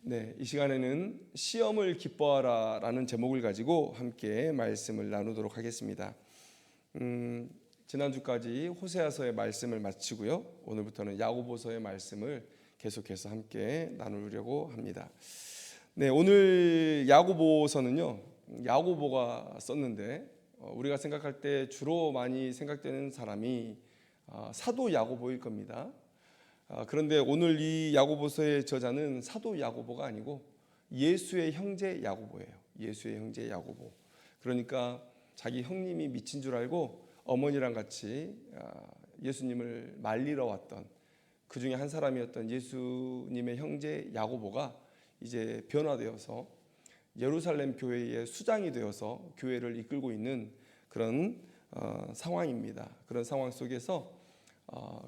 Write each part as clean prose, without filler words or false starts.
네, 이 시간에는 시험을 기뻐하라 라는 제목을 가지고 함께 말씀을 나누도록 하겠습니다. 지난주까지 호세아서의 말씀을 마치고요. 오늘부터는 야고보서의 말씀을 계속해서 함께 나누려고 합니다. 네, 오늘 야고보서는요. 야고보가 썼는데 우리가 생각할 때 주로 많이 생각되는 사람이 사도 야고보일 겁니다. 그런데 오늘 이 야고보서의 저자는 사도 야고보가 아니고 예수의 형제 야고보예요. 예수의 형제 야고보. 그러니까 자기 형님이 미친 줄 알고 어머니랑 같이 예수님을 말리러 왔던 그 중에 한 사람이었던 예수님의 형제 야고보가 이제 변화되어서 예루살렘 교회의 수장이 되어서 교회를 이끌고 있는 그런 상황입니다. 그런 상황 속에서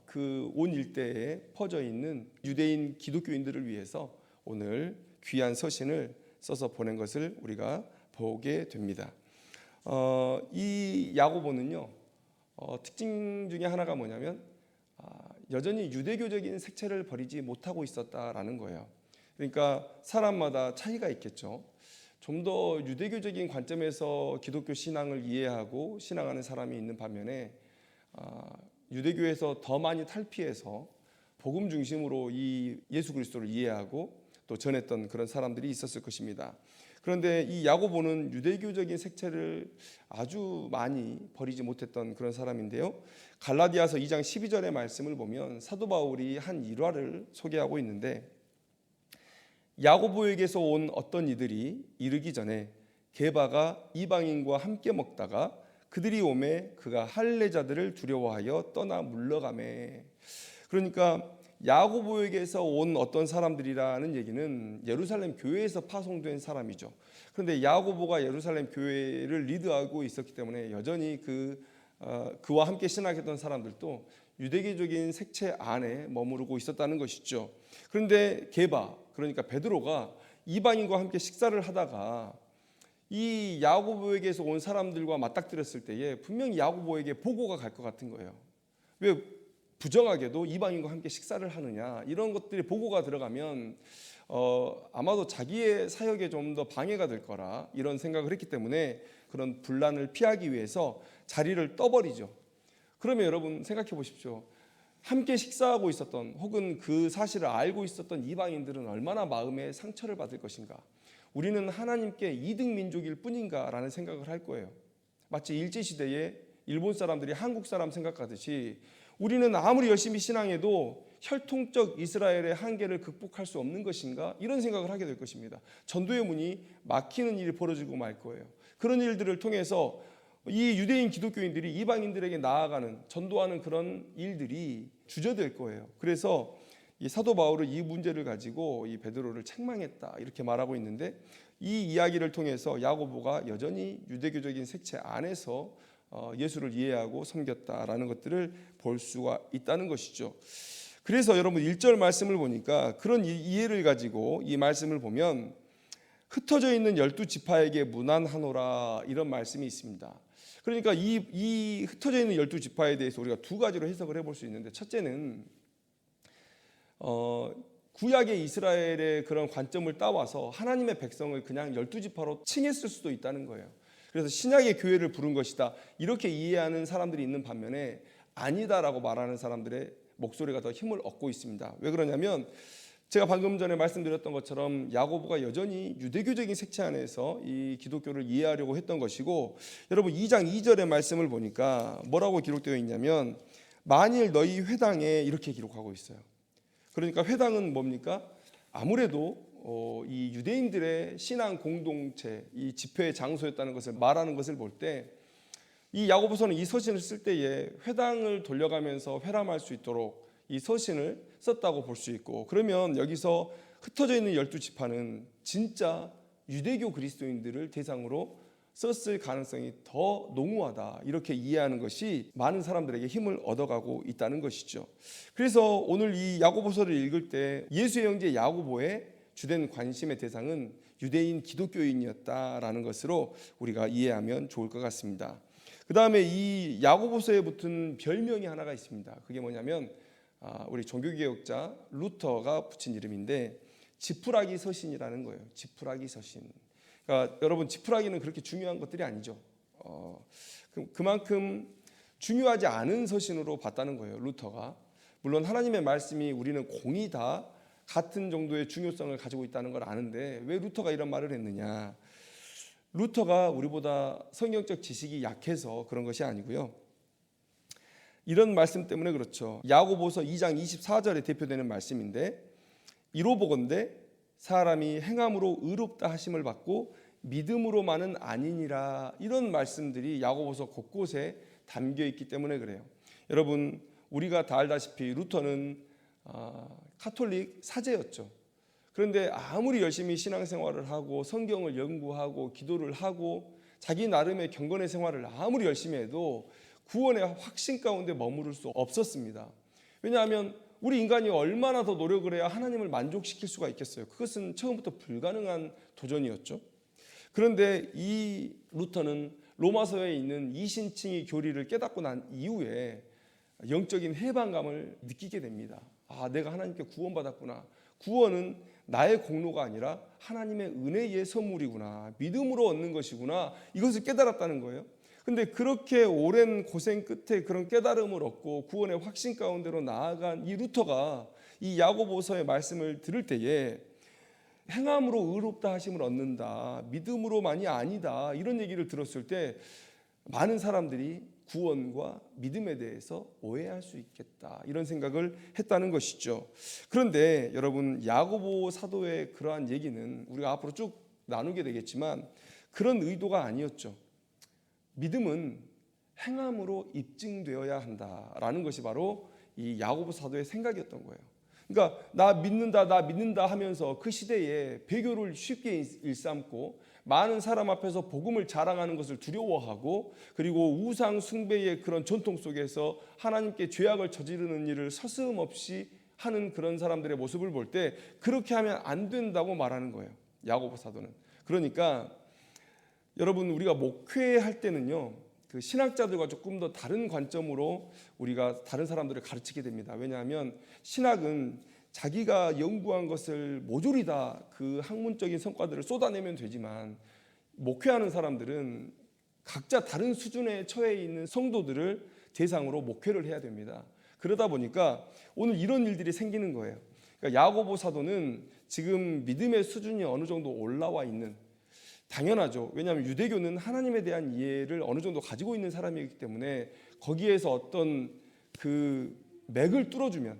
그 온 일대에 퍼져 있는 유대인 기독교인들을 위해서 오늘 귀한 서신을 써서 보낸 것을 우리가 보게 됩니다. 이 야고보는요, 특징 중에 하나가 뭐냐면 여전히 유대교적인 색채를 버리지 못하고 있었다라는 거예요. 그러니까 사람마다 차이가 있겠죠. 좀 더 유대교적인 관점에서 기독교 신앙을 이해하고 신앙하는 사람이 있는 반면에 유대교에서 더 많이 탈피해서 복음 중심으로 이 예수 그리스도를 이해하고 또 전했던 그런 사람들이 있었을 것입니다. 그런데 이 야고보는 유대교적인 색채를 아주 많이 버리지 못했던 그런 사람인데요. 갈라디아서 2장 12절의 말씀을 보면 사도 바울이 한 일화를 소개하고 있는데, 야고보에게서 온 어떤 이들이 이르기 전에 게바가 이방인과 함께 먹다가 그들이 오매 그가 할례자들을 두려워하여 떠나 물러가매. 그러니까 야고보에게서 온 어떤 사람들이라는 얘기는 예루살렘 교회에서 파송된 사람이죠. 그런데 야고보가 예루살렘 교회를 리드하고 있었기 때문에 여전히 그와 함께 신학했던 사람들도 유대교적인 색채 안에 머무르고 있었다는 것이죠. 그런데 게바, 그러니까 베드로가 이방인과 함께 식사를 하다가 이 야고보에게서 온 사람들과 맞닥뜨렸을 때에 분명히 야고보에게 보고가 갈 것 같은 거예요. 왜 부정하게도 이방인과 함께 식사를 하느냐, 이런 것들이 보고가 들어가면 아마도 자기의 사역에 좀 더 방해가 될 거라 이런 생각을 했기 때문에 그런 분란을 피하기 위해서 자리를 떠버리죠. 그러면 여러분 생각해 보십시오. 함께 식사하고 있었던 혹은 그 사실을 알고 있었던 이방인들은 얼마나 마음에 상처를 받을 것인가. 우리는 하나님께 이득 민족일 뿐인가 라는 생각을 할 거예요. 마치 일제시대에 일본 사람들이 한국 사람 생각하듯이 우리는 아무리 열심히 신앙해도 혈통적 이스라엘의 한계를 극복할 수 없는 것인가, 이런 생각을 하게 될 것입니다. 전도의 문이 막히는 일이 벌어지고 말 거예요. 그런 일들을 통해서 이 유대인 기독교인들이 이방인들에게 나아가는, 전도하는 그런 일들이 주저될 거예요. 그래서 이 사도 바울은 이 문제를 가지고 이 베드로를 책망했다 이렇게 말하고 있는데, 이 이야기를 통해서 야고보가 여전히 유대교적인 색채 안에서 예수를 이해하고 섬겼다라는 것들을 볼 수가 있다는 것이죠. 그래서 여러분 1절 말씀을 보니까 그런 이해를 가지고 이 말씀을 보면 흩어져 있는 12지파에게 문안하노라 이런 말씀이 있습니다. 그러니까 이 흩어져 있는 12지파에 대해서 우리가 두 가지로 해석을 해볼 수 있는데, 첫째는 구약의 이스라엘의 그런 관점을 따와서 하나님의 백성을 그냥 12지파로 칭했을 수도 있다는 거예요. 그래서 신약의 교회를 부른 것이다 이렇게 이해하는 사람들이 있는 반면에 아니다라고 말하는 사람들의 목소리가 더 힘을 얻고 있습니다. 왜 그러냐면 제가 방금 전에 말씀드렸던 것처럼 야고보가 여전히 유대교적인 색채 안에서 이 기독교를 이해하려고 했던 것이고, 여러분 2장 2절의 말씀을 보니까 뭐라고 기록되어 있냐면 만일 너희 회당에 이렇게 기록하고 있어요. 그러니까 회당은 뭡니까? 아무래도 이 유대인들의 신앙 공동체, 이 집회의 장소였다는 것을 말하는 것을 볼 때 이 야고보서는 이 서신을 쓸 때에 회당을 돌려가면서 회람할 수 있도록 이 서신을 썼다고 볼 수 있고, 그러면 여기서 흩어져 있는 12지파는 진짜 유대교 그리스도인들을 대상으로 썼을 가능성이 더 농후하다 이렇게 이해하는 것이 많은 사람들에게 힘을 얻어가고 있다는 것이죠. 그래서 오늘 이 야고보서를 읽을 때 예수의 형제 야고보의 주된 관심의 대상은 유대인 기독교인이었다라는 것으로 우리가 이해하면 좋을 것 같습니다. 그 다음에 이 야고보서에 붙은 별명이 하나가 있습니다. 그게 뭐냐면 우리 종교개혁자 루터가 붙인 이름인데 지푸라기 서신이라는 거예요. 지푸라기 서신. 그러니까 여러분, 지푸라기는 그렇게 중요한 것들이 아니죠. 그만큼 중요하지 않은 서신으로 봤다는 거예요, 루터가. 물론 하나님의 말씀이 우리는 공이 다 같은 정도의 중요성을 가지고 있다는 걸 아는데 왜 루터가 이런 말을 했느냐? 루터가 우리보다 성경적 지식이 약해서 그런 것이 아니고요. 이런 말씀 때문에 그렇죠. 야고보서 2장 24절에 대표되는 말씀인데, 이로 보건대 사람이 행함으로 의롭다 하심을 받고 믿음으로만은 아니니라, 이런 말씀들이 야고보서 곳곳에 담겨 있기 때문에 그래요. 여러분, 우리가 다 알다시피 루터는 카톨릭 사제였죠. 그런데 아무리 열심히 신앙생활을 하고 성경을 연구하고 기도를 하고 자기 나름의 경건의 생활을 아무리 열심히 해도 구원의 확신 가운데 머무를 수 없었습니다. 왜냐하면 우리 인간이 얼마나 더 노력을 해야 하나님을 만족시킬 수가 있겠어요. 그것은 처음부터 불가능한 도전이었죠. 그런데 이 루터는 로마서에 있는 이신칭의 교리를 깨닫고 난 이후에 영적인 해방감을 느끼게 됩니다. 내가 하나님께 구원받았구나. 구원은 나의 공로가 아니라 하나님의 은혜의 선물이구나. 믿음으로 얻는 것이구나. 이것을 깨달았다는 거예요. 근데 그렇게 오랜 고생 끝에 그런 깨달음을 얻고 구원의 확신 가운데로 나아간 이 루터가 이 야고보서의 말씀을 들을 때에 행함으로 의롭다 하심을 얻는다, 믿음으로만이 아니다, 이런 얘기를 들었을 때 많은 사람들이 구원과 믿음에 대해서 오해할 수 있겠다, 이런 생각을 했다는 것이죠. 그런데 여러분, 야고보 사도의 그러한 얘기는 우리가 앞으로 쭉 나누게 되겠지만 그런 의도가 아니었죠. 믿음은 행함으로 입증되어야 한다라는 것이 바로 이 야고보 사도의 생각이었던 거예요. 그러니까 나 믿는다 하면서 그 시대에 배교를 쉽게 일삼고 많은 사람 앞에서 복음을 자랑하는 것을 두려워하고, 그리고 우상 숭배의 그런 전통 속에서 하나님께 죄악을 저지르는 일을 서슴없이 하는 그런 사람들의 모습을 볼 때 그렇게 하면 안 된다고 말하는 거예요, 야고보 사도는. 그러니까 여러분, 우리가 목회할 때는요, 그 신학자들과 조금 더 다른 관점으로 우리가 다른 사람들을 가르치게 됩니다. 왜냐하면 신학은 자기가 연구한 것을 모조리 다 그 학문적인 성과들을 쏟아내면 되지만, 목회하는 사람들은 각자 다른 수준에 처해 있는 성도들을 대상으로 목회를 해야 됩니다. 그러다 보니까 오늘 이런 일들이 생기는 거예요. 그러니까 야고보 사도는 지금 믿음의 수준이 어느 정도 올라와 있는, 당연하죠. 왜냐하면 유대교는 하나님에 대한 이해를 어느 정도 가지고 있는 사람이기 때문에 거기에서 어떤 그 맥을 뚫어주면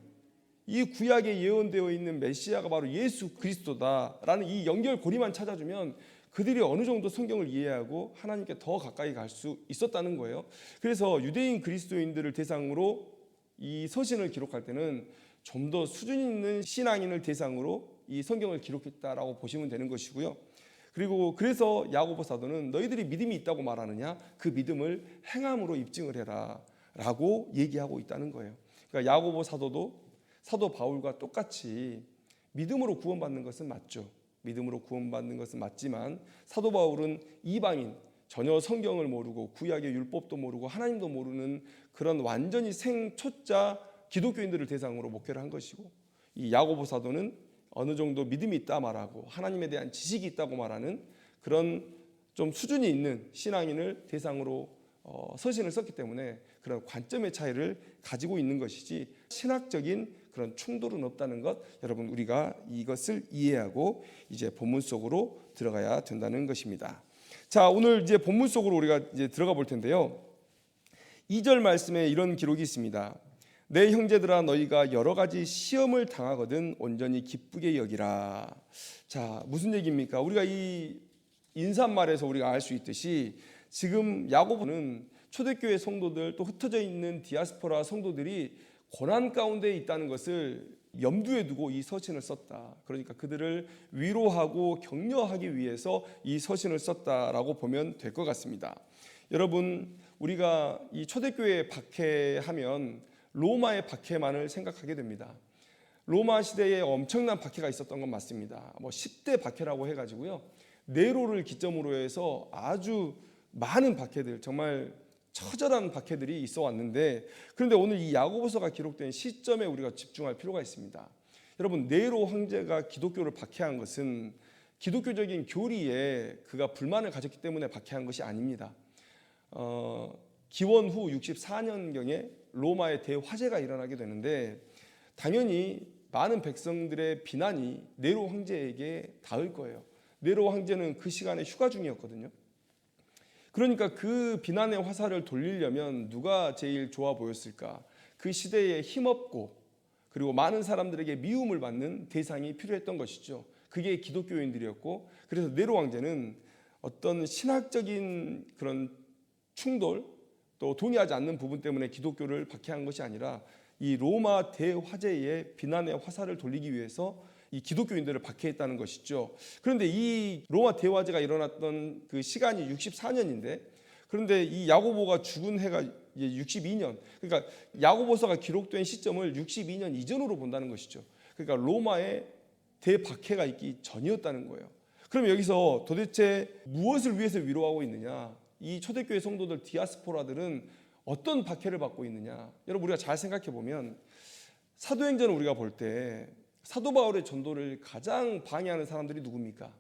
이 구약에 예언되어 있는 메시아가 바로 예수 그리스도다라는 이 연결고리만 찾아주면 그들이 어느 정도 성경을 이해하고 하나님께 더 가까이 갈 수 있었다는 거예요. 그래서 유대인 그리스도인들을 대상으로 이 서신을 기록할 때는 좀 더 수준 있는 신앙인을 대상으로 이 성경을 기록했다라고 보시면 되는 것이고요. 그리고 그래서 야고보 사도는 너희들이 믿음이 있다고 말하느냐? 그 믿음을 행함으로 입증을 해라 라고 얘기하고 있다는 거예요. 그러니까 야고보 사도도 사도 바울과 똑같이 믿음으로 구원받는 것은 맞죠. 믿음으로 구원받는 것은 맞지만 사도 바울은 이방인, 전혀 성경을 모르고 구약의 율법도 모르고 하나님도 모르는 그런 완전히 생초짜 기독교인들을 대상으로 목회를 한 것이고, 이 야고보 사도는 어느 정도 믿음이 있다 말하고 하나님에 대한 지식이 있다고 말하는 그런 좀 수준이 있는 신앙인을 대상으로 서신을 썼기 때문에 그런 관점의 차이를 가지고 있는 것이지 신학적인 그런 충돌은 없다는 것, 여러분 우리가 이것을 이해하고 이제 본문 속으로 들어가야 된다는 것입니다. 자, 오늘 이제 본문 속으로 우리가 이제 들어가 볼 텐데요. 2절 말씀에 이런 기록이 있습니다. 내 형제들아, 너희가 여러 가지 시험을 당하거든 온전히 기쁘게 여기라. 자, 무슨 얘기입니까? 우리가 이 인사말에서 우리가 알 수 있듯이 지금 야고보는 초대교회 성도들, 또 흩어져 있는 디아스포라 성도들이 고난 가운데 있다는 것을 염두에 두고 이 서신을 썼다. 그러니까 그들을 위로하고 격려하기 위해서 이 서신을 썼다라고 보면 될 것 같습니다. 여러분, 우리가 이 초대교회 박해하면 로마의 박해만을 생각하게 됩니다. 로마 시대에 엄청난 박해가 있었던 건 맞습니다. 10대 박해라고 해가지고요, 네로를 기점으로 해서 아주 많은 박해들, 정말 처절한 박해들이 있어 왔는데, 그런데 오늘 이 야고보서가 기록된 시점에 우리가 집중할 필요가 있습니다. 여러분, 네로 황제가 기독교를 박해한 것은 기독교적인 교리에 그가 불만을 가졌기 때문에 박해한 것이 아닙니다. 기원 후 64년경에 로마의 대화재가 일어나게 되는데 당연히 많은 백성들의 비난이 네로 황제에게 닿을 거예요. 네로 황제는 그 시간에 휴가 중이었거든요. 그러니까 그 비난의 화살을 돌리려면 누가 제일 좋아 보였을까? 그 시대에 힘없고 그리고 많은 사람들에게 미움을 받는 대상이 필요했던 것이죠. 그게 기독교인들이었고, 그래서 네로 황제는 어떤 신학적인 그런 충돌 또 동의하지 않는 부분 때문에 기독교를 박해한 것이 아니라 이 로마 대화재의 비난의 화살을 돌리기 위해서 이 기독교인들을 박해했다는 것이죠. 그런데 이 로마 대화재가 일어났던 그 시간이 64년인데, 그런데 이 야고보가 죽은 해가 62년, 그러니까 야고보서가 기록된 시점을 62년 이전으로 본다는 것이죠. 그러니까 로마의 대박해가 있기 전이었다는 거예요. 그럼 여기서 도대체 무엇을 위해서 위로하고 있느냐? 이 초대교회 성도들, 디아스포라들은 어떤 박해를 받고 있느냐? 여러분, 우리가 잘 생각해 보면 사도행전을 우리가 볼 때 사도 바울의 전도를 가장 방해하는 사람들이 누굽니까?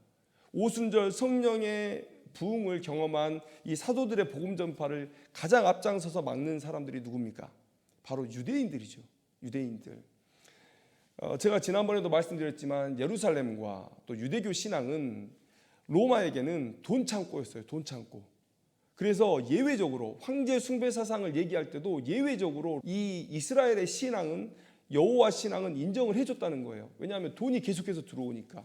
오순절 성령의 부흥을 경험한 이 사도들의 복음 전파를 가장 앞장서서 막는 사람들이 누굽니까? 바로 유대인들이죠. 유대인들. 제가 지난번에도 말씀드렸지만 예루살렘과 또 유대교 신앙은 로마에게는 돈 창고였어요. 돈 창고. 그래서 예외적으로 황제 숭배 사상을 얘기할 때도 예외적으로 이 이스라엘의 신앙은, 여호와 신앙은 인정을 해줬다는 거예요. 왜냐하면 돈이 계속해서 들어오니까.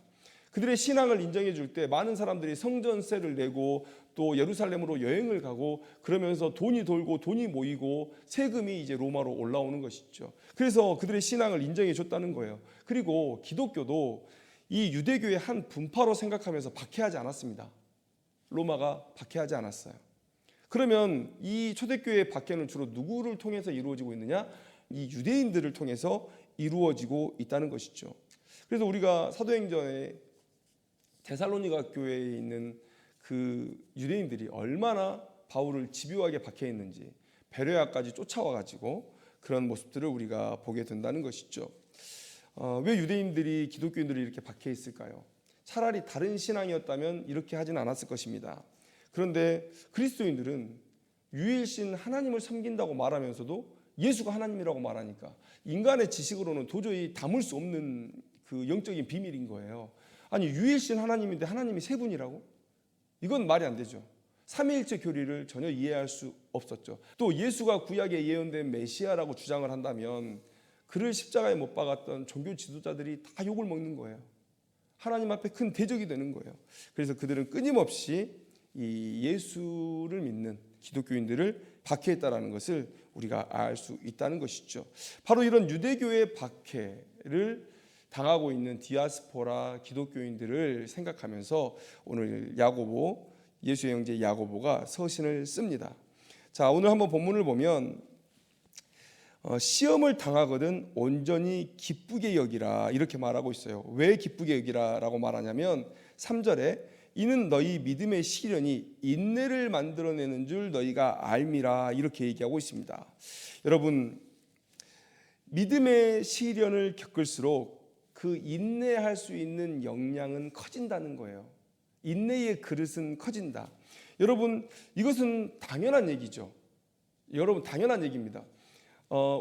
그들의 신앙을 인정해 줄 때 많은 사람들이 성전세를 내고 또 예루살렘으로 여행을 가고 그러면서 돈이 돌고 돈이 모이고 세금이 이제 로마로 올라오는 것이죠. 그래서 그들의 신앙을 인정해 줬다는 거예요. 그리고 기독교도 이 유대교의 한 분파로 생각하면서 박해하지 않았습니다. 로마가 박해하지 않았어요. 그러면 이 초대교회의 박해는 주로 누구를 통해서 이루어지고 있느냐? 이 유대인들을 통해서 이루어지고 있다는 것이죠. 그래서 우리가 사도행전에 데살로니가 교회에 있는 그 유대인들이 얼마나 바울을 집요하게 박해했는지, 베레아까지 쫓아와가지고 그런 모습들을 우리가 보게 된다는 것이죠. 왜 유대인들이 기독교인들을 이렇게 박해했을까요? 차라리 다른 신앙이었다면 이렇게 하진 않았을 것입니다. 그런데 그리스도인들은 유일신 하나님을 섬긴다고 말하면서도 예수가 하나님이라고 말하니까 인간의 지식으로는 도저히 담을 수 없는 그 영적인 비밀인 거예요. 아니, 유일신 하나님인데 하나님이 세 분이라고? 이건 말이 안 되죠. 삼위일체 교리를 전혀 이해할 수 없었죠. 또 예수가 구약에 예언된 메시아라고 주장을 한다면 그를 십자가에 못 박았던 종교 지도자들이 다 욕을 먹는 거예요. 하나님 앞에 큰 대적이 되는 거예요. 그래서 그들은 끊임없이 이 예수를 믿는 기독교인들을 박해했다라는 것을 우리가 알 수 있다는 것이죠. 바로 이런 유대교의 박해를 당하고 있는 디아스포라 기독교인들을 생각하면서 오늘 야고보, 예수의 형제 야고보가 서신을 씁니다. 자, 오늘 한번 본문을 보면 시험을 당하거든 온전히 기쁘게 여기라 이렇게 말하고 있어요. 왜 기쁘게 여기라 라고 말하냐면 3절에 이는 너희 믿음의 시련이 인내를 만들어내는 줄 너희가 알미라 이렇게 얘기하고 있습니다. 여러분, 믿음의 시련을 겪을수록 그 인내할 수 있는 역량은 커진다는 거예요. 인내의 그릇은 커진다. 여러분, 이것은 당연한 얘기죠. 여러분, 당연한 얘기입니다.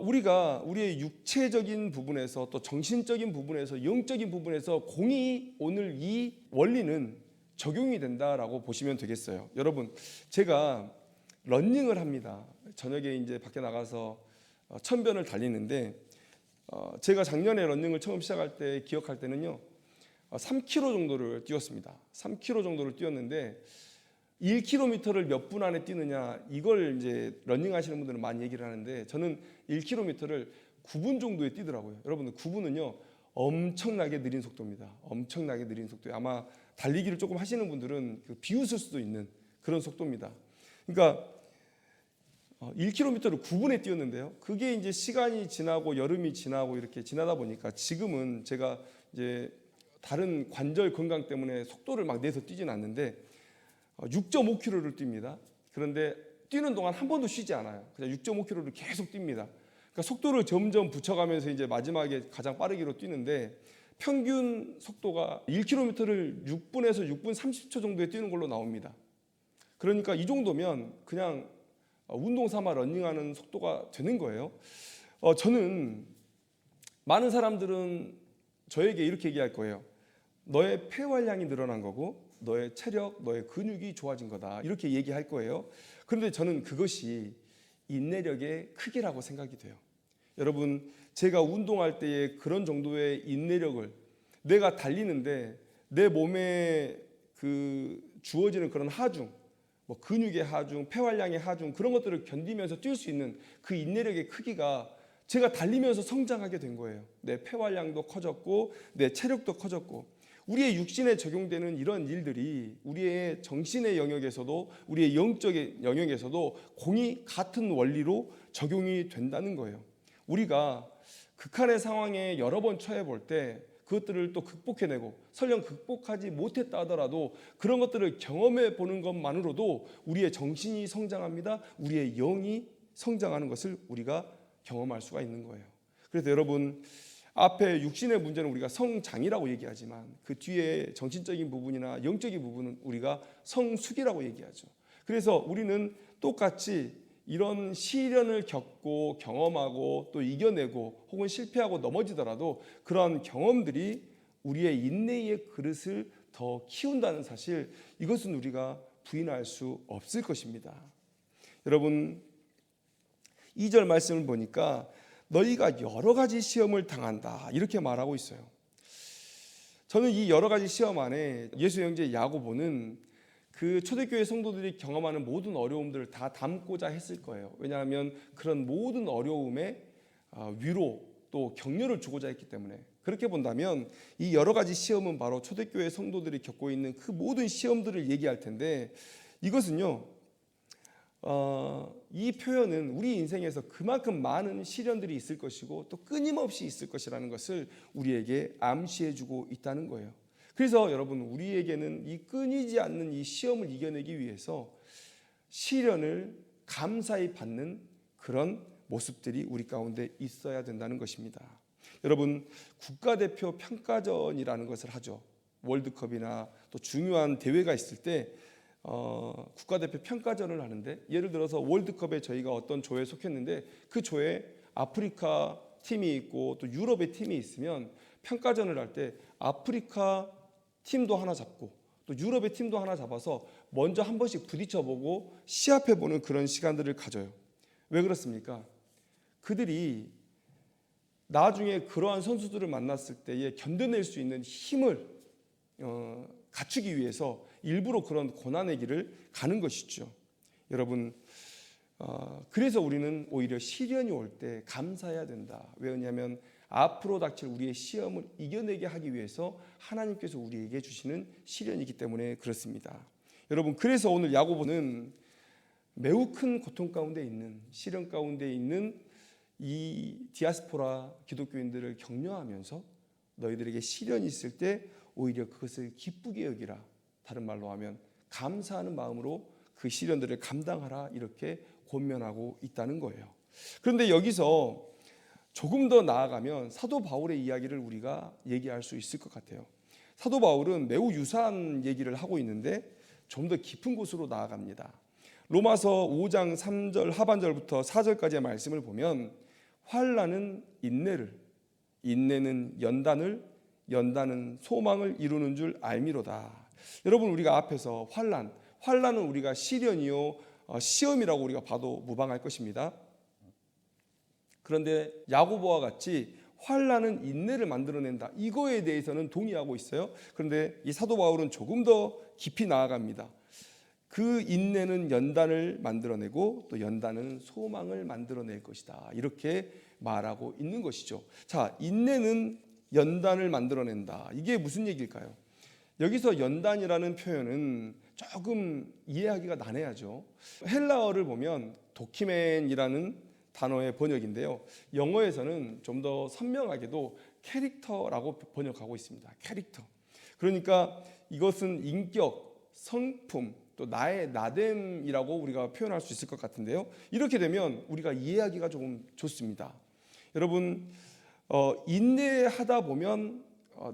우리가 우리의 육체적인 부분에서 또 정신적인 부분에서 영적인 부분에서 공히 오늘 이 원리는 적용이 된다라고 보시면 되겠어요. 여러분, 제가 러닝을 합니다. 저녁에 이제 밖에 나가서 1000변을 달리는데 제가 작년에 러닝을 처음 시작할 때 기억할 때는요 3km 정도를 뛰었습니다. 3km 정도를 뛰었는데 1km를 몇 분 안에 뛰느냐 이걸 이제 러닝 하시는 분들은 많이 얘기를 하는데 저는 1km를 9분 정도에 뛰더라고요. 여러분들 9분은요 엄청나게 느린 속도입니다. 엄청나게 느린 속도예요. 아마 달리기를 조금 하시는 분들은 비웃을 수도 있는 그런 속도입니다. 그러니까 1km를 9분에 뛰었는데요. 그게 이제 시간이 지나고 여름이 지나고 이렇게 지나다 보니까 지금은 제가 이제 다른 관절 건강 때문에 속도를 막 내서 뛰진 않는데 6.5km를 뜁니다. 그런데 뛰는 동안 한 번도 쉬지 않아요. 그냥 6.5km를 계속 뜁니다. 그러니까 속도를 점점 붙여가면서 이제 마지막에 가장 빠르기로 뛰는데 평균 속도가 1km를 6분에서 6분 30초 정도에 뛰는 걸로 나옵니다. 그러니까 이 정도면 그냥 운동 삼아 러닝하는 속도가 되는 거예요. 저는 많은 사람들은 저에게 이렇게 얘기할 거예요. 너의 폐활량이 늘어난 거고 너의 체력, 너의 근육이 좋아진 거다. 이렇게 얘기할 거예요. 그런데 저는 그것이 인내력의 크기라고 생각이 돼요. 여러분, 제가 운동할 때의 그런 정도의 인내력을 내가 달리는데 내 몸에 주어지는 그런 하중, 뭐 근육의 하중, 폐활량의 하중 그런 것들을 견디면서 뛸 수 있는 그 인내력의 크기가 제가 달리면서 성장하게 된 거예요. 내 폐활량도 커졌고 내 체력도 커졌고 우리의 육신에 적용되는 이런 일들이 우리의 정신의 영역에서도 우리의 영적인 영역에서도 공이 같은 원리로 적용이 된다는 거예요. 우리가 극한의 상황에 여러 번 처해 볼 때 그것들을 또 극복해내고 설령 극복하지 못했다 하더라도 그런 것들을 경험해 보는 것만으로도 우리의 정신이 성장합니다. 우리의 영이 성장하는 것을 우리가 경험할 수가 있는 거예요. 그래서 여러분, 앞에 육신의 문제는 우리가 성장이라고 얘기하지만 그 뒤에 정신적인 부분이나 영적인 부분은 우리가 성숙이라고 얘기하죠. 그래서 우리는 똑같이 이런 시련을 겪고 경험하고 또 이겨내고 혹은 실패하고 넘어지더라도 그러한 경험들이 우리의 인내의 그릇을 더 키운다는 사실, 이것은 우리가 부인할 수 없을 것입니다. 여러분, 2절 말씀을 보니까 너희가 여러 가지 시험을 당한다 이렇게 말하고 있어요. 저는 이 여러 가지 시험 안에 예수 형제 야고보는 그 초대교회 성도들이 경험하는 모든 어려움들을 다 담고자 했을 거예요. 왜냐하면 그런 모든 어려움에 위로 또 격려를 주고자 했기 때문에. 그렇게 본다면 이 여러 가지 시험은 바로 초대교회 성도들이 겪고 있는 그 모든 시험들을 얘기할 텐데, 이것은요, 이 표현은 우리 인생에서 그만큼 많은 시련들이 있을 것이고 또 끊임없이 있을 것이라는 것을 우리에게 암시해주고 있다는 거예요. 그래서 여러분, 우리에게는 이 끊이지 않는 이 시험을 이겨내기 위해서 시련을 감사히 받는 그런 모습들이 우리 가운데 있어야 된다는 것입니다. 여러분, 국가대표 평가전이라는 것을 하죠. 월드컵이나 또 중요한 대회가 있을 때 국가대표 평가전을 하는데, 예를 들어서 월드컵에 저희가 어떤 조에 속했는데 그 조에 아프리카 팀이 있고 또 유럽의 팀이 있으면 평가전을 할 때 아프리카 팀도 하나 잡고 또 유럽의 팀도 하나 잡아서 먼저 한 번씩 부딪혀보고 시합해보는 그런 시간들을 가져요. 왜 그렇습니까? 그들이 나중에 그러한 선수들을 만났을 때에 견뎌낼 수 있는 힘을 갖추기 위해서 일부러 그런 고난의 길을 가는 것이죠. 여러분, 그래서 우리는 오히려 시련이 올 때 감사해야 된다. 왜냐하면 앞으로 닥칠 우리의 시험을 이겨내게 하기 위해서 하나님께서 우리에게 주시는 시련이기 때문에 그렇습니다. 여러분, 그래서 오늘 야고보는 매우 큰 고통 가운데 있는, 시련 가운데 있는 이 디아스포라 기독교인들을 격려하면서 너희들에게 시련이 있을 때 오히려 그것을 기쁘게 여기라, 다른 말로 하면 감사하는 마음으로 그 시련들을 감당하라, 이렇게 권면하고 있다는 거예요. 그런데 여기서 조금 더 나아가면 사도 바울의 이야기를 우리가 얘기할 수 있을 것 같아요. 사도 바울은 매우 유사한 얘기를 하고 있는데 좀 더 깊은 곳으로 나아갑니다. 로마서 5장 3절 하반절부터 4절까지의 말씀을 보면 환난은 인내를, 인내는 연단을, 연단은 소망을 이루는 줄 알미로다. 여러분, 우리가 앞에서 환난은 우리가 시련이요 시험이라고 우리가 봐도 무방할 것입니다. 그런데 야고보와 같이 환난은 인내를 만들어낸다, 이거에 대해서는 동의하고 있어요. 그런데 이 사도 바울은 조금 더 깊이 나아갑니다. 그 인내는 연단을 만들어내고 또 연단은 소망을 만들어낼 것이다, 이렇게 말하고 있는 것이죠. 자, 인내는 연단을 만들어낸다, 이게 무슨 얘기일까요? 여기서 연단이라는 표현은 조금 이해하기가 난해하죠. 헬라어를 보면 도키멘이라는 단어의 번역인데요, 영어에서는 좀 더 선명하게도 캐릭터라고 번역하고 있습니다. 캐릭터. 그러니까 이것은 인격, 성품, 또 나의 나됨이라고 우리가 표현할 수 있을 것 같은데요, 이렇게 되면 우리가 이해하기가 조금 좋습니다. 여러분 인내하다 보면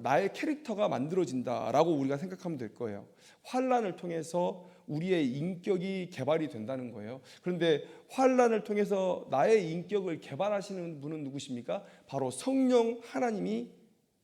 나의 캐릭터가 만들어진다라고 우리가 생각하면 될 거예요. 환난을 통해서 우리의 인격이 개발이 된다는 거예요. 그런데 환난을 통해서 나의 인격을 개발하시는 분은 누구십니까? 바로 성령 하나님이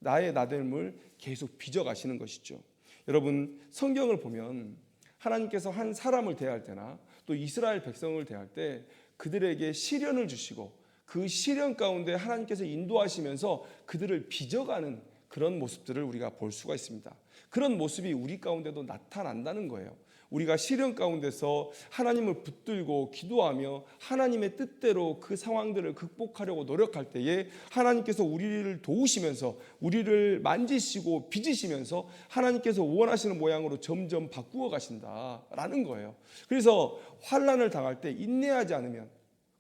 나의 나됨을 계속 빚어가시는 것이죠. 여러분 성경을 보면 하나님께서 한 사람을 대할 때나 또 이스라엘 백성을 대할 때 그들에게 시련을 주시고 그 시련 가운데 하나님께서 인도하시면서 그들을 빚어가는 그런 모습들을 우리가 볼 수가 있습니다. 그런 모습이 우리 가운데도 나타난다는 거예요. 우리가 시련 가운데서 하나님을 붙들고 기도하며 하나님의 뜻대로 그 상황들을 극복하려고 노력할 때에 하나님께서 우리를 도우시면서 우리를 만지시고 빚으시면서 하나님께서 원하시는 모양으로 점점 바꾸어 가신다라는 거예요. 그래서 환난을 당할 때 인내하지 않으면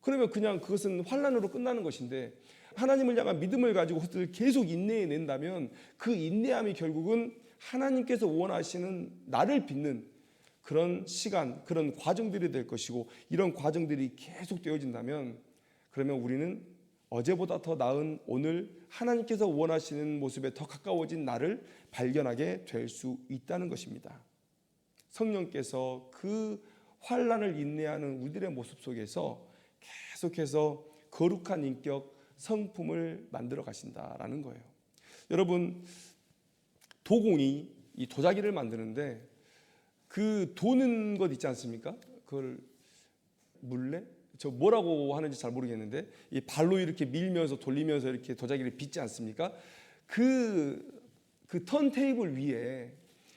그러면 그냥 그것은 환난으로 끝나는 것인데 하나님을 향한 믿음을 가지고 그것을 계속 인내해낸다면 그 인내함이 결국은 하나님께서 원하시는 나를 빚는 그런 시간, 그런 과정들이 될 것이고 이런 과정들이 계속 되어진다면 그러면 우리는 어제보다 더 나은 오늘 하나님께서 원하시는 모습에 더 가까워진 나를 발견하게 될 수 있다는 것입니다. 성령께서 그 환난을 인내하는 우리들의 모습 속에서 계속해서 거룩한 인격, 성품을 만들어 가신다라는 거예요. 여러분 도공이 이 도자기를 만드는데 그 도는 것 있지 않습니까? 그걸 물레? 저 뭐라고 하는지 잘 모르겠는데 이 발로 이렇게 밀면서 돌리면서 이렇게 도자기를 빚지 않습니까? 그 턴테이블 위에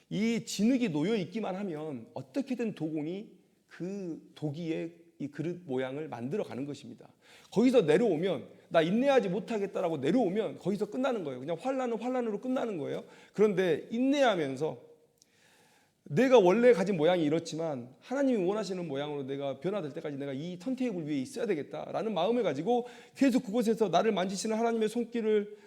이 진흙이 놓여 있기만 하면 어떻게든 도공이 그 도기의 이 그릇 모양을 만들어 가는 것입니다. 거기서 내려오면 나 인내하지 못하겠다라고 내려오면 거기서 끝나는 거예요. 그냥 환난은 환난으로 끝나는 거예요. 그런데 인내하면서 내가 원래 가진 모양이 이렇지만 하나님이 원하시는 모양으로 내가 변화될 때까지 내가 이 턴테이블 위에 있어야 되겠다라는 마음을 가지고 계속 그곳에서 나를 만지시는 하나님의 손길을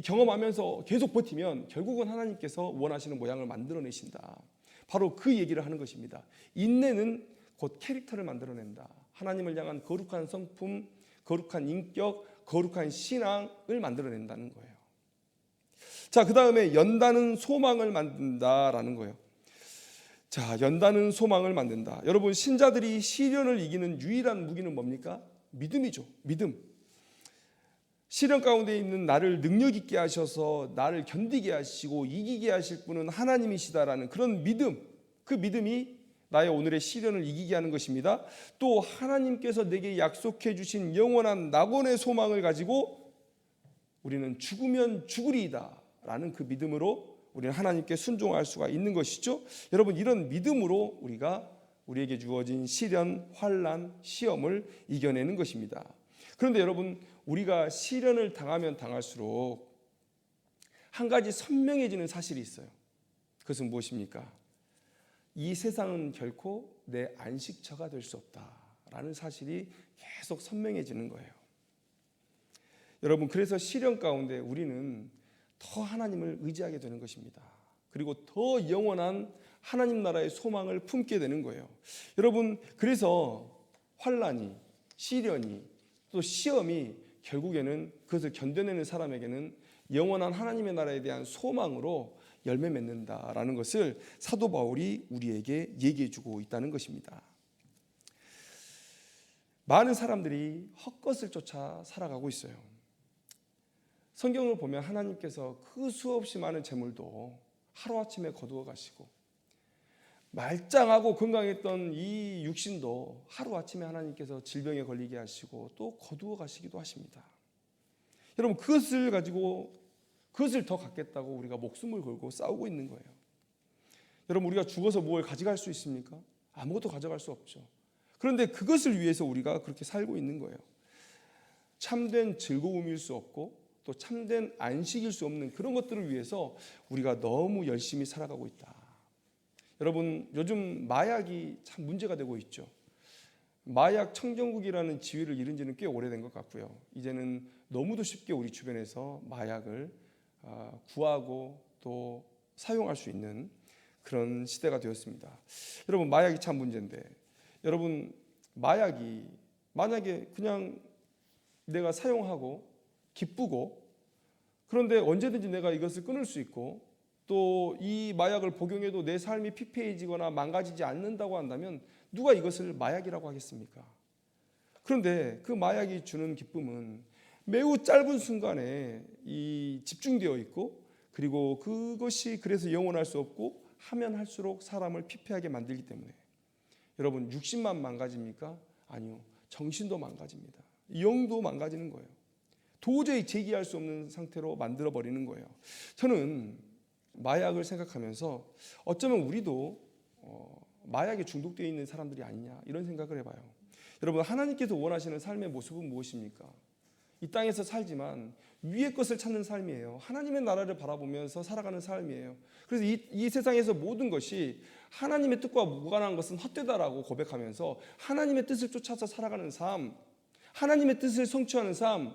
경험하면서 계속 버티면 결국은 하나님께서 원하시는 모양을 만들어내신다. 바로 그 얘기를 하는 것입니다. 인내는 곧 캐릭터를 만들어낸다. 하나님을 향한 거룩한 성품, 거룩한 인격, 거룩한 신앙을 만들어낸다는 거예요. 자, 그 다음에 연다는 소망을 만든다라는 거예요. 자, 연다는 소망을 만든다. 여러분 신자들이 시련을 이기는 유일한 무기는 뭡니까? 믿음이죠. 믿음. 시련 가운데 있는 나를 능력 있게 하셔서 나를 견디게 하시고 이기게 하실 분은 하나님이시다라는 그런 믿음. 그 믿음이 나의 오늘의 시련을 이기게 하는 것입니다. 또 하나님께서 내게 약속해 주신 영원한 낙원의 소망을 가지고 우리는 죽으면 죽으리이다 라는 그 믿음으로 우리는 하나님께 순종할 수가 있는 것이죠. 여러분 이런 믿음으로 우리가 우리에게 주어진 시련, 환난, 시험을 이겨내는 것입니다. 그런데 여러분 우리가 시련을 당하면 당할수록 한 가지 선명해지는 사실이 있어요. 그것은 무엇입니까? 이 세상은 결코 내 안식처가 될 수 없다라는 사실이 계속 선명해지는 거예요. 여러분 그래서 시련 가운데 우리는 더 하나님을 의지하게 되는 것입니다. 그리고 더 영원한 하나님 나라의 소망을 품게 되는 거예요. 여러분 그래서 환난이, 시련이, 또 시험이 결국에는 그것을 견뎌내는 사람에게는 영원한 하나님의 나라에 대한 소망으로 열매 맺는다라는 것을 사도 바울이 우리에게 얘기해 주고 있다는 것입니다. 많은 사람들이 헛것을 쫓아 살아가고 있어요. 성경을 보면 하나님께서 그 수없이 많은 재물도 하루아침에 거두어 가시고 말짱하고 건강했던 이 육신도 하루아침에 하나님께서 질병에 걸리게 하시고 또 거두어 가시기도 하십니다. 여러분 그것을 가지고 그것을 더 갖겠다고 우리가 목숨을 걸고 싸우고 있는 거예요. 여러분 우리가 죽어서 뭘 가져갈 수 있습니까? 아무것도 가져갈 수 없죠. 그런데 그것을 위해서 우리가 그렇게 살고 있는 거예요. 참된 즐거움일 수 없고 또 참된 안식일 수 없는 그런 것들을 위해서 우리가 너무 열심히 살아가고 있다. 여러분 요즘 마약이 참 문제가 되고 있죠. 마약 청정국이라는 지위를 잃은 지는 꽤 오래된 것 같고요. 이제는 너무도 쉽게 우리 주변에서 마약을 구하고 또 사용할 수 있는 그런 시대가 되었습니다. 여러분 마약이 참 문제인데 여러분 마약이 만약에 그냥 내가 사용하고 기쁘고, 그런데 언제든지 내가 이것을 끊을 수 있고 또 이 마약을 복용해도 내 삶이 피폐해지거나 망가지지 않는다고 한다면 누가 이것을 마약이라고 하겠습니까? 그런데 그 마약이 주는 기쁨은 매우 짧은 순간에 집중되어 있고, 그리고 그것이 그래서 영원할 수 없고 하면 할수록 사람을 피폐하게 만들기 때문에, 여러분 육신만 망가집니까? 아니요, 정신도 망가집니다. 영도 망가지는 거예요. 도저히 재기할 수 없는 상태로 만들어버리는 거예요. 저는 마약을 생각하면서 어쩌면 우리도 마약에 중독되어 있는 사람들이 아니냐 이런 생각을 해봐요. 여러분, 하나님께서 원하시는 삶의 모습은 무엇입니까? 이 땅에서 살지만 위의 것을 찾는 삶이에요. 하나님의 나라를 바라보면서 살아가는 삶이에요. 그래서 이 세상에서 모든 것이 하나님의 뜻과 무관한 것은 헛되다라고 고백하면서 하나님의 뜻을 쫓아서 살아가는 삶, 하나님의 뜻을 성취하는 삶,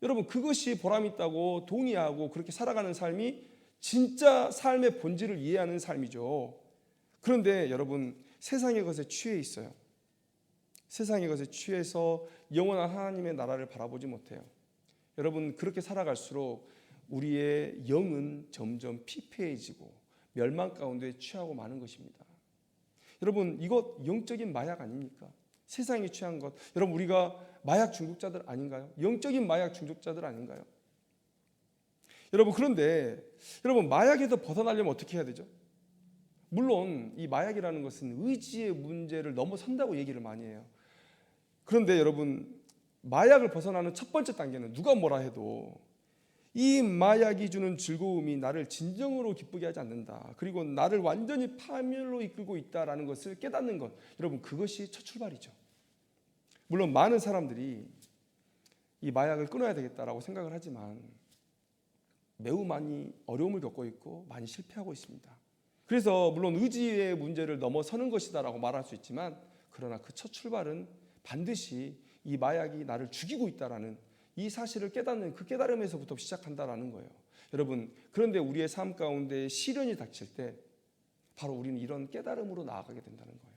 여러분 그것이 보람 있다고 동의하고 그렇게 살아가는 삶이 진짜 삶의 본질을 이해하는 삶이죠. 그런데 여러분, 세상의 것에 취해 있어요. 세상의 것에 취해서 영원한 하나님의 나라를 바라보지 못해요. 여러분, 그렇게 살아갈수록 우리의 영은 점점 피폐해지고 멸망 가운데 취하고 마는 것입니다. 여러분, 이것 영적인 마약 아닙니까? 세상에 취한 것. 여러분, 우리가 마약 중독자들 아닌가요? 영적인 마약 중독자들 아닌가요? 여러분, 그런데 여러분, 마약에서 벗어나려면 어떻게 해야 되죠? 물론 이 마약이라는 것은 의지의 문제를 넘어선다고 얘기를 많이 해요. 그런데 여러분, 마약을 벗어나는 첫 번째 단계는 누가 뭐라 해도 이 마약이 주는 즐거움이 나를 진정으로 기쁘게 하지 않는다. 그리고 나를 완전히 파멸로 이끌고 있다라는 것을 깨닫는 것. 여러분, 그것이 첫 출발이죠. 물론 많은 사람들이 이 마약을 끊어야 되겠다라고 생각을 하지만 매우 많이 어려움을 겪고 있고 많이 실패하고 있습니다. 그래서 물론 의지의 문제를 넘어서는 것이다라고 말할 수 있지만, 그러나 그 첫 출발은 반드시 이 마약이 나를 죽이고 있다라는 이 사실을 깨닫는 그 깨달음에서부터 시작한다라는 거예요. 여러분, 그런데 우리의 삶 가운데 시련이 닥칠 때 바로 우리는 이런 깨달음으로 나아가게 된다는 거예요.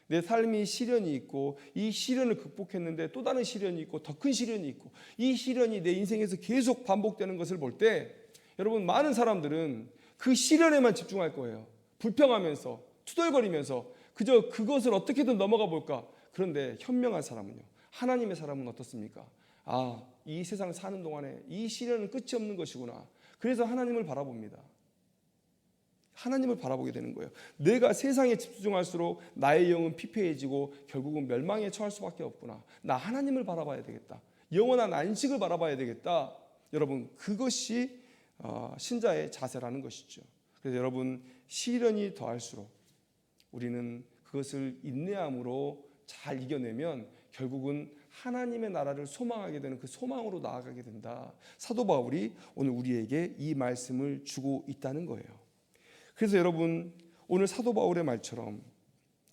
내 삶이 시련이 있고 이 시련을 극복했는데 또 다른 시련이 있고 더 큰 시련이 있고 이 시련이 내 인생에서 계속 반복되는 것을 볼 때, 여러분, 많은 사람들은 그 시련에만 집중할 거예요. 불평하면서 투덜거리면서 그저 그것을 어떻게든 넘어가 볼까. 그런데 현명한 사람은요, 하나님의 사람은 어떻습니까? 이 세상 사는 동안에 이 시련은 끝이 없는 것이구나. 그래서 하나님을 바라봅니다. 하나님을 바라보게 되는 거예요. 내가 세상에 집중할수록 나의 영은 피폐해지고 결국은 멸망에 처할 수밖에 없구나. 나 하나님을 바라봐야 되겠다. 영원한 안식을 바라봐야 되겠다. 여러분, 그것이 신자의 자세라는 것이죠. 그래서 여러분, 시련이 더할수록 우리는 그것을 인내함으로 잘 이겨내면 결국은 하나님의 나라를 소망하게 되는 그 소망으로 나아가게 된다. 사도 바울이 오늘 우리에게 이 말씀을 주고 있다는 거예요. 그래서 여러분, 오늘 사도 바울의 말처럼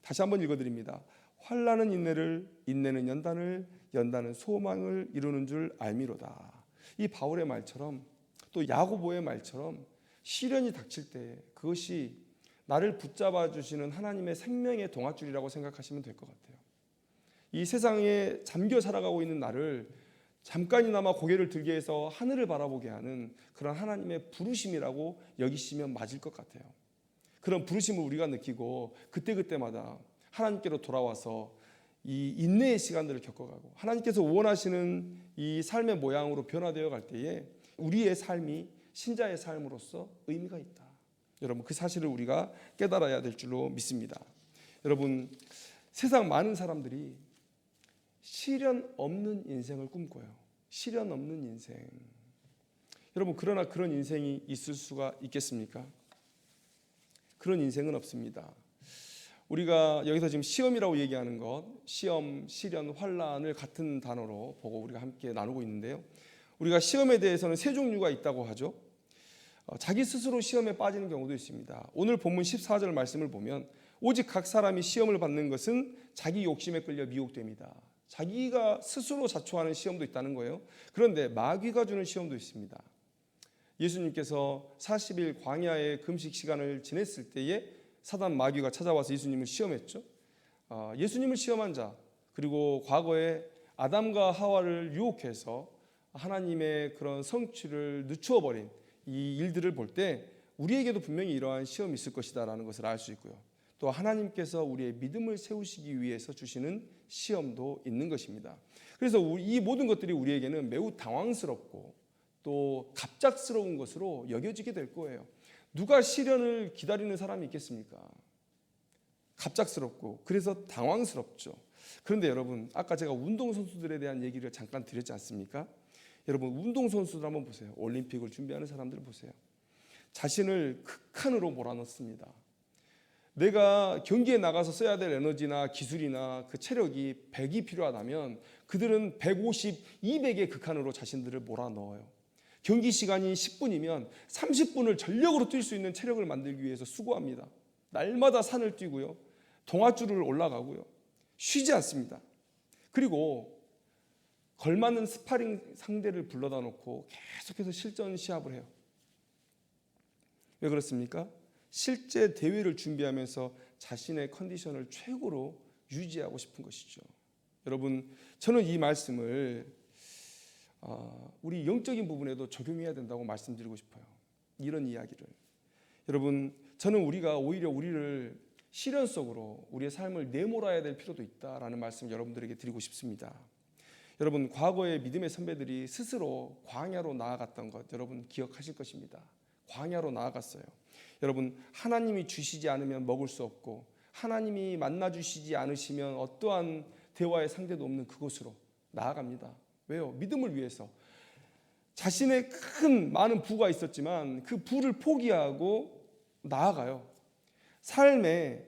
다시 한번 읽어드립니다. 환난은 인내를, 인내는 연단을, 연단은 소망을 이루는 줄 알미로다. 이 바울의 말처럼 또 야고보의 말처럼 시련이 닥칠 때 그것이 나를 붙잡아 주시는 하나님의 생명의 동아줄이라고 생각하시면 될 것 같아요. 이 세상에 잠겨 살아가고 있는 나를 잠깐이나마 고개를 들게 해서 하늘을 바라보게 하는 그런 하나님의 부르심이라고 여기시면 맞을 것 같아요. 그런 부르심을 우리가 느끼고 그때그때마다 하나님께로 돌아와서 이 인내의 시간들을 겪어가고 하나님께서 원하시는 이 삶의 모양으로 변화되어 갈 때에 우리의 삶이 신자의 삶으로서 의미가 있다. 여러분, 그 사실을 우리가 깨달아야 될 줄로 믿습니다. 여러분, 세상 많은 사람들이 시련 없는 인생을 꿈꿔요. 시련 없는 인생. 여러분, 그러나 그런 인생이 있을 수가 있겠습니까? 그런 인생은 없습니다. 우리가 여기서 지금 시험이라고 얘기하는 것, 시험, 시련, 환난을 같은 단어로 보고 우리가 함께 나누고 있는데요. 우리가 시험에 대해서는 세 종류가 있다고 하죠. 자기 스스로 시험에 빠지는 경우도 있습니다. 오늘 본문 14절 말씀을 보면 오직 각 사람이 시험을 받는 것은 자기 욕심에 끌려 미혹됩니다. 자기가 스스로 자초하는 시험도 있다는 거예요. 그런데 마귀가 주는 시험도 있습니다. 예수님께서 40일 광야의 금식 시간을 지냈을 때에 사단 마귀가 찾아와서 예수님을 시험했죠. 예수님을 시험한 자, 그리고 과거에 아담과 하와를 유혹해서 하나님의 그런 성취를 늦추어 버린 이 일들을 볼 때 우리에게도 분명히 이러한 시험이 있을 것이다라는 것을 알 수 있고요. 또 하나님께서 우리의 믿음을 세우시기 위해서 주시는 시험도 있는 것입니다. 그래서 이 모든 것들이 우리에게는 매우 당황스럽고 또 갑작스러운 것으로 여겨지게 될 거예요. 누가 시련을 기다리는 사람이 있겠습니까? 갑작스럽고 그래서 당황스럽죠. 그런데 여러분, 아까 제가 운동선수들에 대한 얘기를 잠깐 드렸지 않습니까? 여러분, 운동선수들 한번 보세요. 올림픽을 준비하는 사람들 보세요. 자신을 극한으로 몰아넣습니다. 내가 경기에 나가서 써야 될 에너지나 기술이나 그 체력이 100이 필요하다면 그들은 150, 200의 극한으로 자신들을 몰아넣어요. 경기 시간이 10분이면 30분을 전력으로 뛸 수 있는 체력을 만들기 위해서 수고합니다. 날마다 산을 뛰고요. 동아줄을 올라가고요. 쉬지 않습니다. 그리고 걸맞는 스파링 상대를 불러다 놓고 계속해서 실전 시합을 해요. 왜 그렇습니까? 실제 대회를 준비하면서 자신의 컨디션을 최고로 유지하고 싶은 것이죠. 여러분, 저는 이 말씀을 우리 영적인 부분에도 적용해야 된다고 말씀드리고 싶어요. 이런 이야기를. 여러분, 저는 우리가 오히려 우리를 시련 속으로 우리의 삶을 내몰아야 될 필요도 있다라는 말씀 여러분들에게 드리고 싶습니다. 여러분, 과거의 믿음의 선배들이 스스로 광야로 나아갔던 것 여러분 기억하실 것입니다. 광야로 나아갔어요. 여러분, 하나님이 주시지 않으면 먹을 수 없고 하나님이 만나 주시지 않으시면 어떠한 대화의 상대도 없는 그곳으로 나아갑니다. 왜요? 믿음을 위해서. 자신의 많은 부가 있었지만 그 부를 포기하고 나아가요. 삶의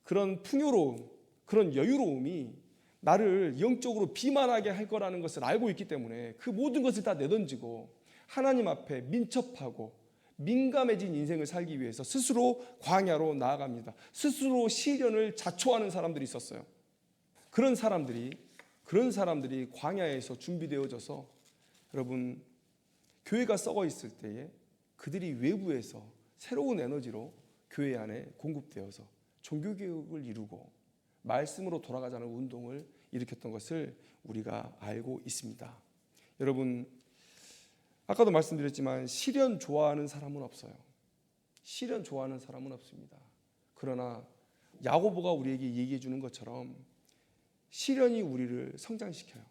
그런 풍요로움, 그런 여유로움이 나를 영적으로 비만하게 할 거라는 것을 알고 있기 때문에 그 모든 것을 다 내던지고 하나님 앞에 민첩하고 민감해진 인생을 살기 위해서 스스로 광야로 나아갑니다. 스스로 시련을 자초하는 사람들이 있었어요. 그런 사람들이 광야에서 준비되어져서 여러분, 교회가 썩어 있을 때에 그들이 외부에서 새로운 에너지로 교회 안에 공급되어서 종교개혁을 이루고 말씀으로 돌아가자는 운동을 일으켰던 것을 우리가 알고 있습니다. 여러분, 아까도 말씀드렸지만 시련 좋아하는 사람은 없어요. 시련 좋아하는 사람은 없습니다. 그러나 야고보가 우리에게 얘기해 주는 것처럼 시련이 우리를 성장시켜요.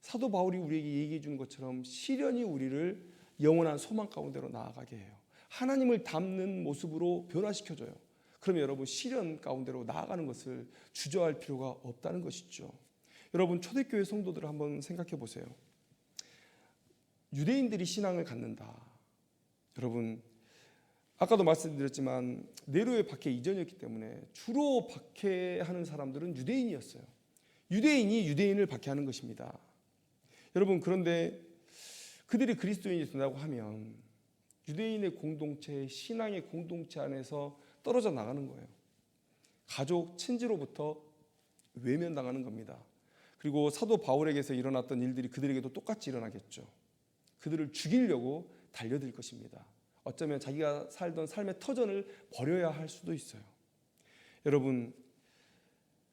사도 바울이 우리에게 얘기해 주는 것처럼 시련이 우리를 영원한 소망 가운데로 나아가게 해요. 하나님을 닮는 모습으로 변화시켜줘요. 그러면 여러분, 시련 가운데로 나아가는 것을 주저할 필요가 없다는 것이죠. 여러분, 초대교회 성도들을 한번 생각해 보세요. 유대인들이 신앙을 갖는다. 여러분, 아까도 말씀드렸지만 네로의 박해 이전이었기 때문에 주로 박해하는 사람들은 유대인이었어요. 유대인이 유대인을 박해하는 것입니다. 여러분, 그런데 그들이 그리스도인이 된다고 하면 유대인의 공동체, 신앙의 공동체 안에서 떨어져 나가는 거예요. 가족, 친지로부터 외면당하는 겁니다. 그리고 사도 바울에게서 일어났던 일들이 그들에게도 똑같이 일어나겠죠. 그들을 죽이려고 달려들 것입니다. 어쩌면 자기가 살던 삶의 터전을 버려야 할 수도 있어요. 여러분,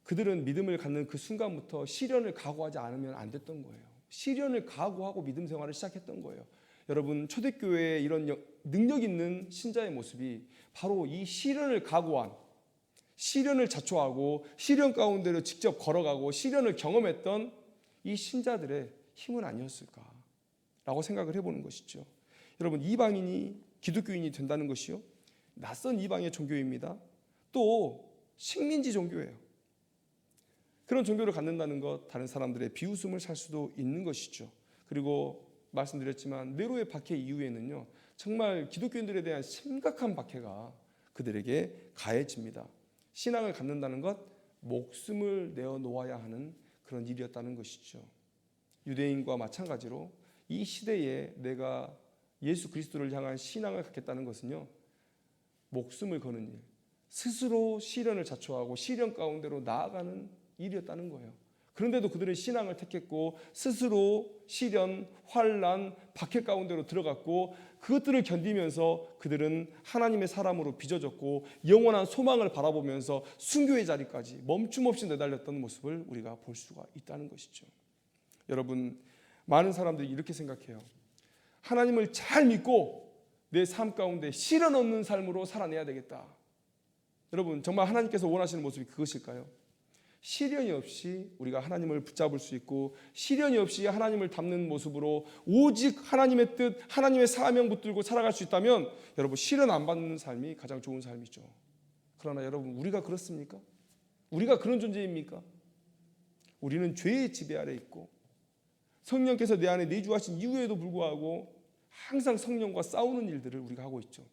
그들은 믿음을 갖는 그 순간부터 시련을 각오하지 않으면 안 됐던 거예요. 시련을 각오하고 믿음 생활을 시작했던 거예요. 여러분, 초대교회의 이런 능력 있는 신자의 모습이 바로 이 시련을 각오한, 시련을 자초하고 시련 가운데로 직접 걸어가고 시련을 경험했던 이 신자들의 힘은 아니었을까라고 생각을 해보는 것이죠. 여러분, 이방인이 기독교인이 된다는 것이요, 낯선 이방의 종교입니다. 또 식민지 종교예요. 그런 종교를 갖는다는 것, 다른 사람들의 비웃음을 살 수도 있는 것이죠. 그리고 말씀드렸지만 네로의 박해 이후에는요, 정말 기독교인들에 대한 심각한 박해가 그들에게 가해집니다. 신앙을 갖는다는 것, 목숨을 내어놓아야 하는 그런 일이었다는 것이죠. 유대인과 마찬가지로 이 시대에 내가 예수 그리스도를 향한 신앙을 갖겠다는 것은요, 목숨을 거는 일, 스스로 시련을 자초하고 시련 가운데로 나아가는 일이었다는 거예요. 그런데도 그들은 신앙을 택했고 스스로 시련, 환난, 박해 가운데로 들어갔고 그것들을 견디면서 그들은 하나님의 사람으로 빚어졌고 영원한 소망을 바라보면서 순교의 자리까지 멈춤 없이 내달렸던 모습을 우리가 볼 수가 있다는 것이죠. 여러분, 많은 사람들이 이렇게 생각해요. 하나님을 잘 믿고 내 삶 가운데 시련 없는 삶으로 살아내야 되겠다. 여러분, 정말 하나님께서 원하시는 모습이 그것일까요? 시련이 없이 우리가 하나님을 붙잡을 수 있고, 시련이 없이 하나님을 닮는 모습으로 오직 하나님의 뜻, 하나님의 사명 붙들고 살아갈 수 있다면 여러분, 시련 안 받는 삶이 가장 좋은 삶이죠. 그러나 여러분, 우리가 그렇습니까? 우리가 그런 존재입니까? 우리는 죄의 지배 아래 있고 성령께서 내 안에 내주하신 이후에도 불구하고 항상 성령과 싸우는 일들을 우리가 하고 있죠.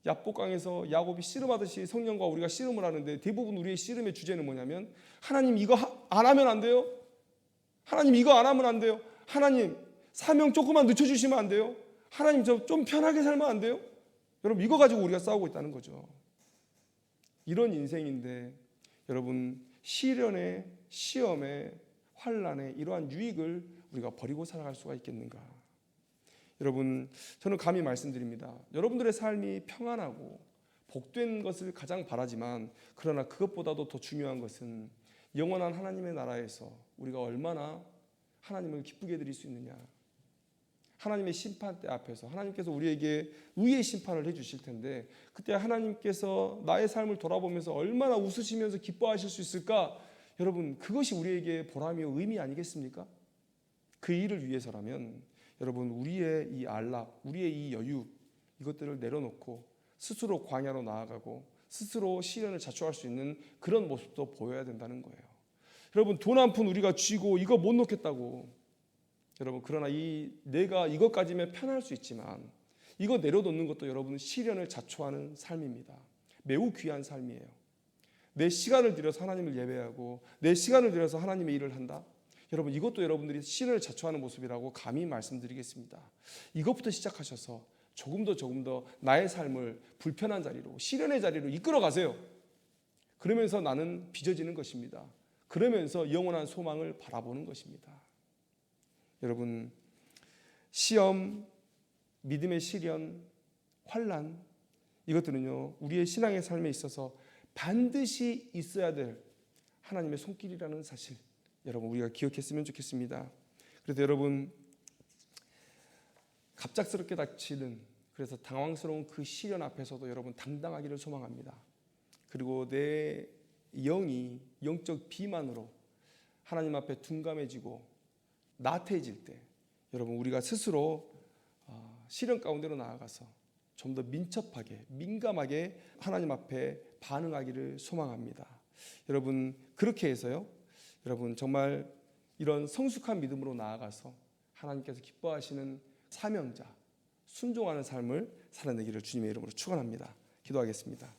야복강에서 야곱이 씨름하듯이 성령과 우리가 씨름을 하는데, 대부분 우리의 씨름의 주제는 뭐냐면, 하나님 이거 안 하면 안 돼요? 하나님 이거 안 하면 안 돼요? 하나님 사명 조금만 늦춰주시면 안 돼요? 하나님 저 좀 편하게 살면 안 돼요? 여러분, 이거 가지고 우리가 싸우고 있다는 거죠. 이런 인생인데 여러분, 시련에, 시험에, 환난에 이러한 유익을 우리가 버리고 살아갈 수가 있겠는가? 여러분, 저는 감히 말씀드립니다. 여러분들의 삶이 평안하고 복된 것을 가장 바라지만, 그러나 그것보다도 더 중요한 것은 영원한 하나님의 나라에서 우리가 얼마나 하나님을 기쁘게 해드릴 수 있느냐. 하나님의 심판대 앞에서 하나님께서 우리에게 의의 심판을 해주실 텐데, 그때 하나님께서 나의 삶을 돌아보면서 얼마나 웃으시면서 기뻐하실 수 있을까? 여러분, 그것이 우리에게 보람이요 의미 아니겠습니까? 그 일을 위해서라면 여러분, 우리의 이 안락, 우리의 이 여유, 이것들을 내려놓고 스스로 광야로 나아가고 스스로 시련을 자초할 수 있는 그런 모습도 보여야 된다는 거예요. 여러분, 돈 한 푼 우리가 쥐고 이거 못 놓겠다고, 여러분, 그러나 내가 이것까지면 편할 수 있지만 이거 내려놓는 것도 여러분, 시련을 자초하는 삶입니다. 매우 귀한 삶이에요. 내 시간을 들여서 하나님을 예배하고 내 시간을 들여서 하나님의 일을 한다. 여러분, 이것도 여러분들이 시련을 자초하는 모습이라고 감히 말씀드리겠습니다. 이것부터 시작하셔서 조금 더 나의 삶을 불편한 자리로, 시련의 자리로 이끌어 가세요. 그러면서 나는 빚어지는 것입니다. 그러면서 영원한 소망을 바라보는 것입니다. 여러분, 시험, 믿음의 시련, 환난, 이것들은요, 우리의 신앙의 삶에 있어서 반드시 있어야 될 하나님의 손길이라는 사실, 여러분, 우리가 기억했으면 좋겠습니다. 그래서 여러분, 갑작스럽게 닥치는, 그래서 당황스러운 그 시련 앞에서도 여러분 당당하기를 소망합니다. 그리고 내 영이 영적 비만으로 하나님 앞에 둔감해지고 나태해질 때 여러분, 우리가 스스로 시련 가운데로 나아가서 좀 더 민첩하게, 민감하게 하나님 앞에 반응하기를 소망합니다. 여러분, 그렇게 해서요, 여러분 정말 이런 성숙한 믿음으로 나아가서 하나님께서 기뻐하시는 사명자, 순종하는 삶을 살아내기를 주님의 이름으로 축원합니다. 기도하겠습니다.